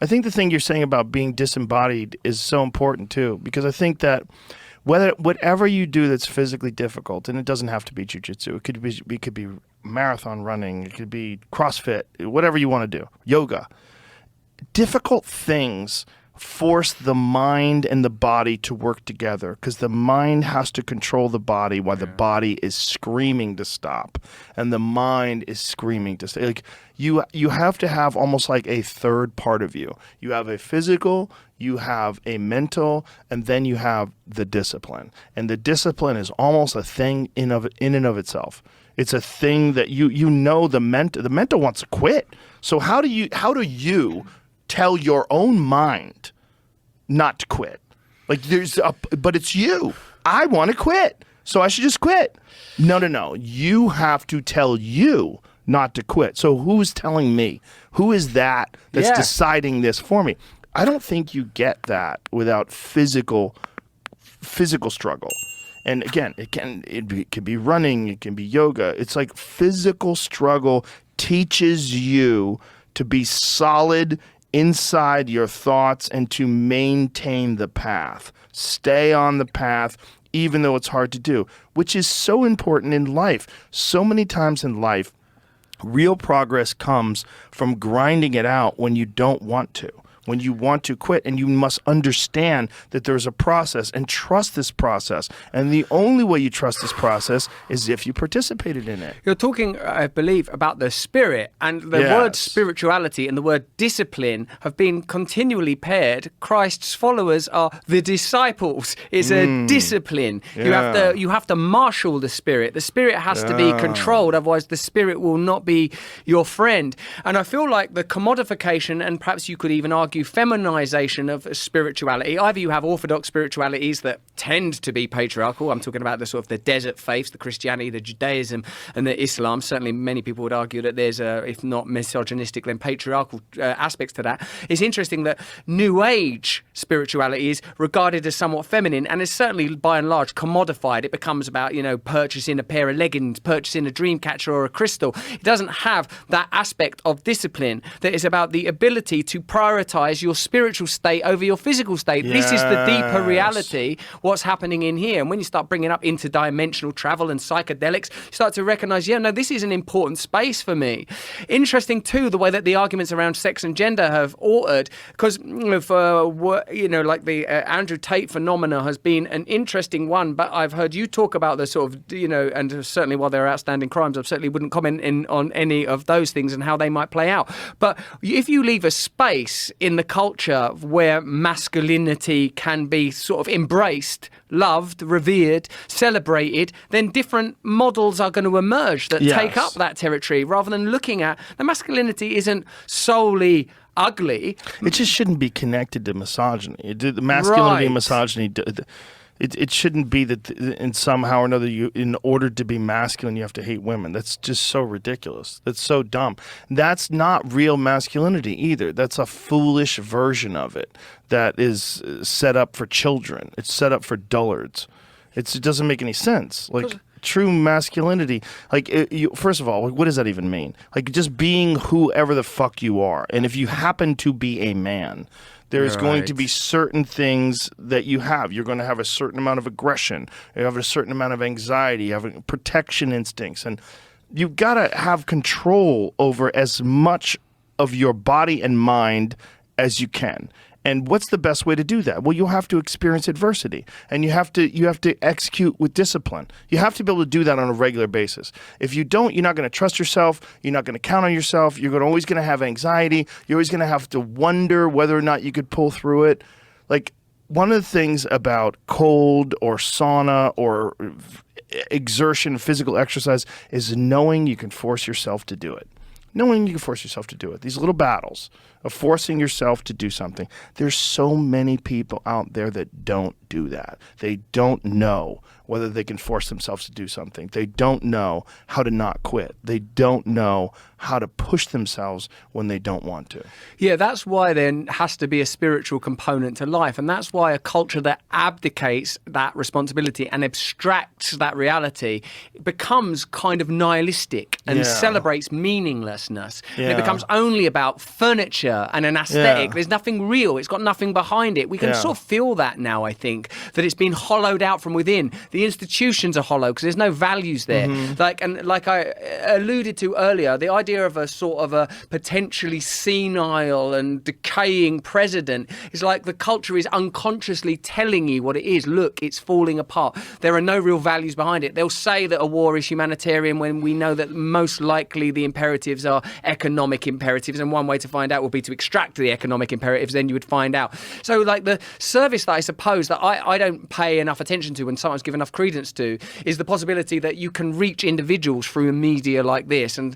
I think the thing you're saying about being disembodied is so important too, because I think that whatever you do that's physically difficult, and it doesn't have to be jiu-jitsu, it could be marathon running, it could be CrossFit, whatever you want to do, yoga. Difficult things force the mind and the body to work together, because the mind has to control the body while the body is screaming to stop, and the mind is screaming to stay. Like you have to have almost like a third part of you. You have a physical, you have a mental, and then you have the discipline. And the discipline is almost a thing in and of itself. It's a thing that the mental wants to quit. So how do you tell your own mind not to quit? Like but it's you. I want to quit, so I should just quit. No. You have to tell you not to quit. So who's telling me? Who is that's deciding this for me? I don't think you get that without physical struggle. And again, it can be running, it can be yoga. It's like physical struggle teaches you to be solid inside your thoughts and to maintain the path. Stay on the path, even though it's hard to do, which is so important in life. So many times in life, real progress comes from grinding it out when you don't want to. When you want to quit, and you must understand that there's a process and trust this process. And the only way you trust this process is if you participated in it. You're talking, I believe, about the spirit, and the word spirituality and the word discipline have been continually paired. Christ's followers are the disciples. It's a discipline. Yeah. You have to marshal the spirit. The spirit has to be controlled, otherwise the spirit will not be your friend. And I feel like the commodification, and perhaps you could even argue feminization of spirituality. Either you have orthodox spiritualities that tend to be patriarchal. I'm talking about the sort of the desert faiths, the Christianity, the Judaism, and the Islam. Certainly many people would argue that there's if not misogynistic, then patriarchal aspects to that. It's interesting that New Age spirituality is regarded as somewhat feminine, and is certainly by and large commodified. It becomes about, purchasing a pair of leggings, purchasing a dream catcher or a crystal. It doesn't have that aspect of discipline that is about the ability to prioritize your spiritual state over your physical state. Yes. This is the deeper reality, what's happening in here. And when you start bringing up interdimensional travel and psychedelics, you start to recognize, this is an important space for me. Interesting too, the way that the arguments around sex and gender have altered, because like the Andrew Tate phenomena has been an interesting one, but I've heard you talk about the sort of, and certainly while there are outstanding crimes, I certainly wouldn't comment on any of those things and how they might play out. But if you leave a space in the culture where masculinity can be sort of embraced, loved, revered, celebrated, then different models are going to emerge that take up that territory, rather than looking at the masculinity isn't solely ugly. It just shouldn't be connected to misogyny. The masculinity and misogyny, it shouldn't be that in somehow or another, in order to be masculine, you have to hate women. That's just so ridiculous. That's so dumb. That's not real masculinity either. That's a foolish version of it that is set up for children. It's set up for dullards. It doesn't make any sense. Like, true masculinity, first of all, what does that even mean? Like, just being whoever the fuck you are. And if you happen to be a man, there's going to be certain things that you have. You're going to have a certain amount of aggression. You have a certain amount of anxiety. You have protection instincts. And you've got to have control over as much of your body and mind as you can. And what's the best way to do that? Well, you'll have to experience adversity, and you have to execute with discipline. You have to be able to do that on a regular basis. If you don't, you're not going to trust yourself. You're not going to count on yourself. You're always going to have anxiety. You're always going to have to wonder whether or not you could pull through it. Like, one of the things about cold or sauna or exertion, physical exercise, is knowing you can force yourself to do it. Knowing you can force yourself to do it. These little battles of forcing yourself to do something. There's so many people out there that don't do that. They don't know whether they can force themselves to do something. They don't know how to not quit. They don't know how to push themselves when they don't want to. Yeah, that's why there has to be a spiritual component to life. And that's why a culture that abdicates that responsibility and abstracts that reality becomes kind of nihilistic and celebrates meaninglessness. And it becomes only about furniture and an aesthetic. There's nothing real. It's got nothing behind it. We can sort of feel that now, I think, that it's been hollowed out from within. The institutions are hollow because there's no values there. Like I alluded to earlier, the idea of a sort of a potentially senile and decaying president is like the culture is unconsciously telling you what it is. Look, it's falling apart. There are no real values behind it. They'll say that a war is humanitarian when we know that most likely the imperatives are economic imperatives, and one way to find out will be to extract the economic imperatives, then you would find out. So like the service that I suppose that I don't pay enough attention to and sometimes give enough credence to is the possibility that you can reach individuals through a media like this and